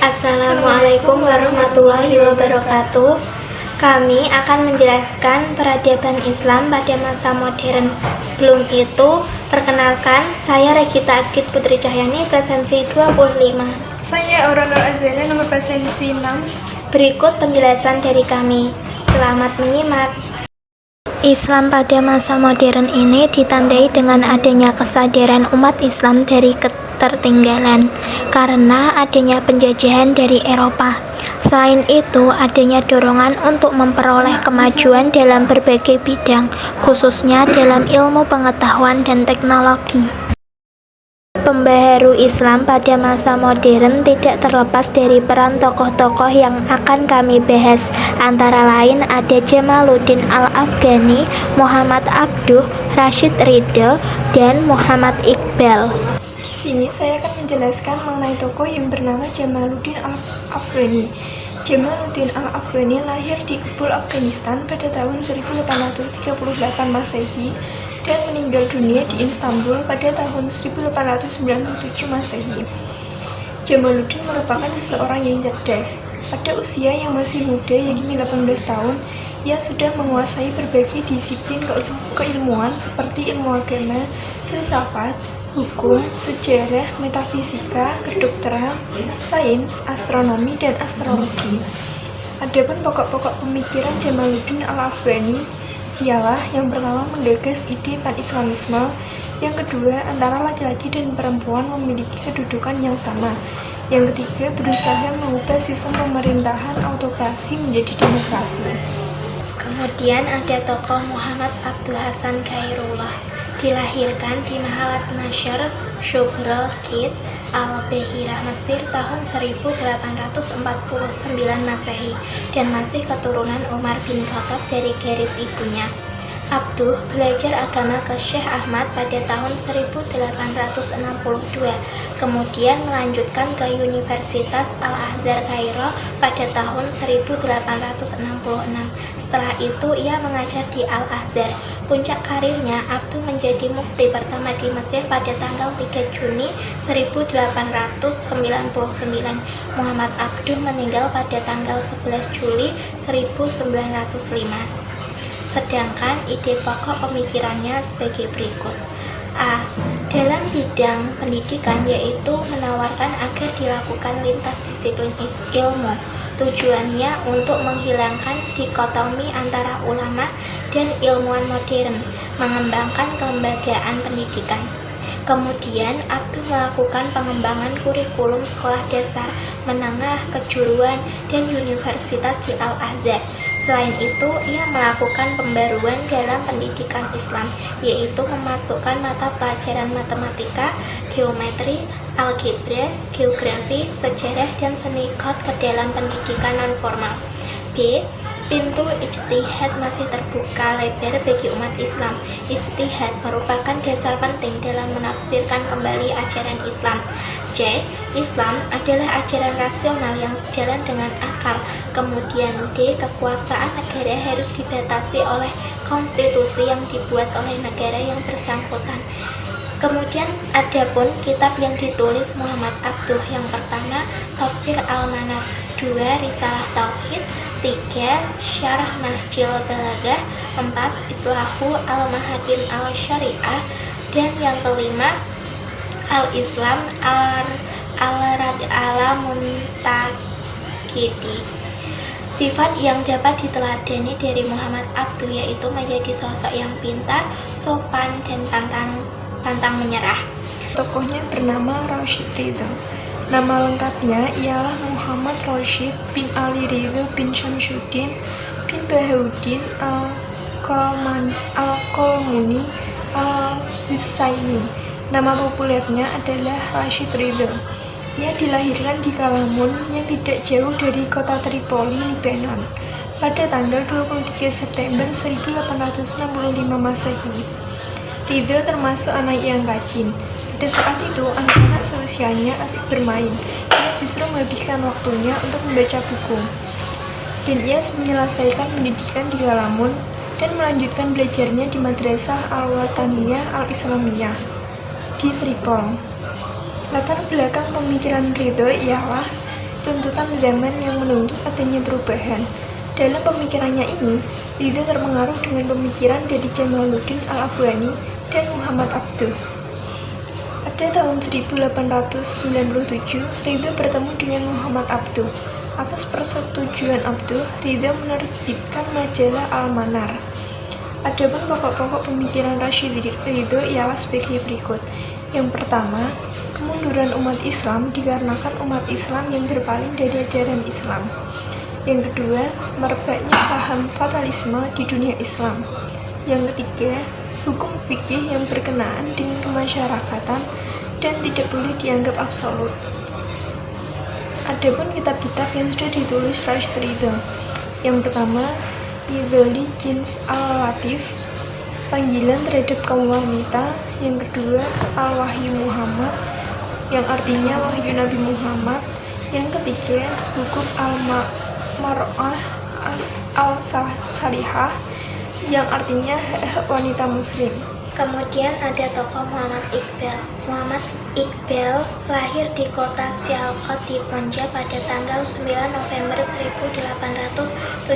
Assalamualaikum warahmatullahi wabarakatuh. Kami akan menjelaskan peradaban Islam pada masa modern. Sebelum itu, perkenalkan, saya Regita Agit Putri Cahyani, presensi 25. Saya Aurora Azela, nomor presensi 6. Berikut penjelasan dari kami. Selamat menyimak. Islam pada masa modern ini ditandai dengan adanya kesadaran umat Islam dari ketertinggalan karena adanya penjajahan dari Eropa. Selain itu, adanya dorongan untuk memperoleh kemajuan dalam berbagai bidang, khususnya dalam ilmu pengetahuan dan teknologi. Pembaharu Islam pada masa modern tidak terlepas dari peran tokoh-tokoh yang akan kami bahas. Antara lain ada Jamaluddin Al-Afghani, Muhammad Abduh, Rashid Ridho, dan Muhammad Iqbal. Di sini saya akan menjelaskan mengenai tokoh yang bernama Jamaluddin Al-Afghani. Jamaluddin Al-Afghani lahir di Kabul, Afghanistan pada tahun 1838 Masehi dan meninggal dunia di Istanbul pada tahun 1897 Masehi. Jamaluddin merupakan seseorang yang cerdas. Pada usia yang masih muda, yakni 18 tahun, ia sudah menguasai berbagai disiplin keilmuan seperti ilmu agama, filsafat, hukum, sejarah, metafisika, kedokteran, sains, astronomi, dan astrologi. Adapun pokok-pokok pemikiran Jamaluddin Al-Afghani ialah yang pertama menggagas ide pan-Islamisme, yang kedua antara laki-laki dan perempuan memiliki kedudukan yang sama, yang ketiga berusaha mengubah sistem pemerintahan autokrasi menjadi demokrasi. Kemudian ada tokoh Muhammad Abdul Hasan Khairullah, dilahirkan di Mahalat Nashr, Shubra Kid, Al-Bahirah, Mesir tahun 1849 Masehi dan masih keturunan Umar bin Khattab dari garis ibunya. Abduh belajar agama ke Syekh Ahmad pada tahun 1862, kemudian melanjutkan ke Universitas Al-Azhar Kairo pada tahun 1866. Setelah itu ia mengajar di Al-Azhar. Puncak karirnya, Abduh menjadi mufti pertama di Mesir pada tanggal 3 Juni 1899. Muhammad Abduh meninggal pada tanggal 11 Juli 1905. Sedangkan ide pokok pemikirannya sebagai berikut. A. Dalam bidang pendidikan, yaitu menawarkan agar dilakukan lintas disiplin ilmu. Tujuannya untuk menghilangkan dikotomi antara ulama dan ilmuwan modern, mengembangkan kelembagaan pendidikan. Kemudian, Abduh melakukan pengembangan kurikulum sekolah dasar, menengah, kejuruan, dan universitas di Al-Azhar. Selain itu, ia melakukan pembaruan dalam pendidikan Islam, yaitu memasukkan mata pelajaran matematika, geometri, algebra, geografi, sejarah, dan seni kot ke dalam pendidikan non-formal. B. Pintu ijtihad masih terbuka lebar bagi umat Islam. Ijtihad merupakan dasar penting dalam menafsirkan kembali ajaran Islam. C. Islam adalah ajaran rasional yang sejalan dengan akal. Kemudian D. Kekuasaan negara harus dibatasi oleh konstitusi yang dibuat oleh negara yang bersangkutan. Kemudian adapun kitab yang ditulis Muhammad Abduh, yang pertama Tafsir Al-Manar, 2. Risalah Tauhid, 3. Syarah Nahjil Balaghah, 4. Islahu Al-Mahadim Al-Syariah, dan yang kelima Al-Islam Al-Rad Al-Muntakidi. Sifat yang dapat diteladani dari Muhammad Abduh yaitu menjadi sosok yang pintar, sopan, dan pantang menyerah. Tokohnya bernama Rashid Ridho. Nama lengkapnya ialah Muhammad Rashid bin Ali Ridho bin Syamsuddin bin Bahauddin Al-Kolmuni Al-Husaini. Nama populernya adalah Rashid Ridho. Ia dilahirkan di Kalamun yang tidak jauh dari kota Tripoli, Lebanon, pada tanggal 23 September 1865 Masehi. Ridho termasuk anak yang rajin. Pada saat itu, anak-anak seusianya asik bermain. Ia justru menghabiskan waktunya untuk membaca buku. Dan ia menyelesaikan pendidikan di Kalamun dan melanjutkan belajarnya di Madrasah Al-Wataniyah Al-Islamiyah di Tripoli. Latar belakang pemikiran Ridho ialah tuntutan zaman yang menuntut adanya perubahan. Dalam pemikirannya ini, Ridho terpengaruh dengan pemikiran dari Jamaluddin Al-Afghani dan Muhammad Abduh. Pada tahun 1897, Ridho bertemu dengan Muhammad Abduh. Atas persetujuan Abduh, Ridho menerbitkan majalah Al-Manar. Adapun pokok-pokok pemikiran Rashid Ridho ialah sebagai berikut. Yang pertama, kemunduran umat Islam dikarenakan umat Islam yang berpaling dari ajaran Islam. Yang kedua, merebaknya paham fatalisme di dunia Islam. Yang ketiga, hukum fikih yang berkenaan dengan kemasyarakatan dan tidak boleh dianggap absolut. Adapun kitab-kitab yang sudah ditulis Rashid Ridho. Yang pertama, Idholi Jins Al-Latif, panggilan terhadap kaum wanita. Yang kedua, Al-Wahyu Muhammad, yang artinya wahyu Nabi Muhammad. Yang ketiga, hukum Al-Mar'ah Al-Salihah, yang artinya hak wanita muslim. Kemudian ada tokoh Muhammad Iqbal. Muhammad Iqbal lahir di kota Sialkot di Punjab pada tanggal 9 November 1877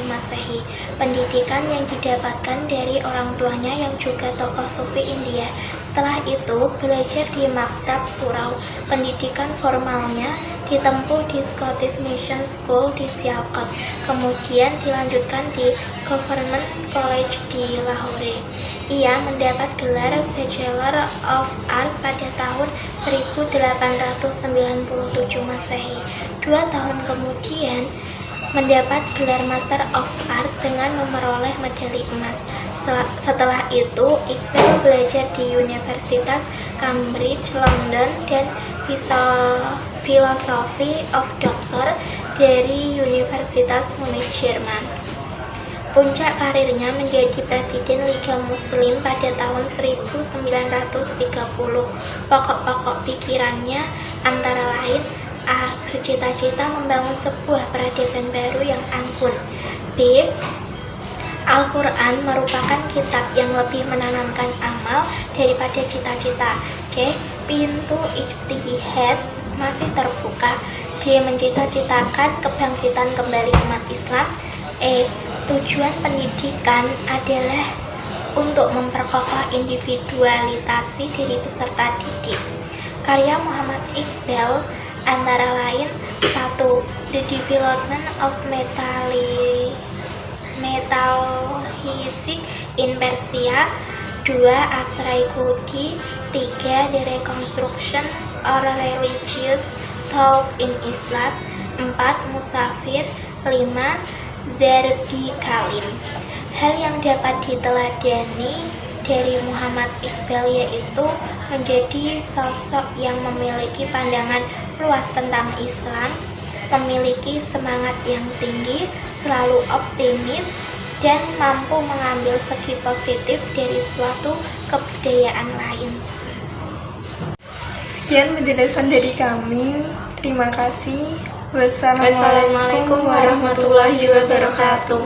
Masehi. Pendidikan yang didapatkan dari orang tuanya yang juga tokoh Sufi India. Setelah itu belajar di Maktab Surau. Pendidikan formalnya ditempuh di Scottish Mission School di Sialkot. Kemudian dilanjutkan di Government College di Lahore. Ia mendapat gelar Bachelor of Art pada tahun 1897 Masehi. 2 tahun kemudian mendapat gelar Master of Art dengan memperoleh medali emas. Setelah itu, Iqbal belajar di Universitas Cambridge, London, dan Philosophy of Doctor dari Universitas Munich, Jerman. Puncak karirnya menjadi Presiden Liga Muslim pada tahun 1930. Pokok-pokok pikirannya antara lain: A. Bercita-cita membangun sebuah peradaban baru yang anggun. B. Al-Quran merupakan kitab yang lebih menanamkan amal daripada cita-cita. C. Pintu ijtihad masih terbuka. D. Mencita-citakan kebangkitan kembali umat Islam. E. Tujuan pendidikan adalah untuk memperkokoh individualisasi diri peserta didik. Karya Muhammad Iqbal antara lain: 1. The Development of Metaphysics in Persia. 2. Asrai Khudi. 3. The Reconstruction or Religious Thought in Islam. 4. Musafir. 5. Zarbi Kalim. Hal yang dapat diteladani dari Muhammad Iqbal yaitu menjadi sosok yang memiliki pandangan luas tentang Islam, memiliki semangat yang tinggi, selalu optimis, dan mampu mengambil segi positif dari suatu kebudayaan lain. Sekian penjelasan dari kami. Terima kasih. Wassalamualaikum warahmatullahi wabarakatuh.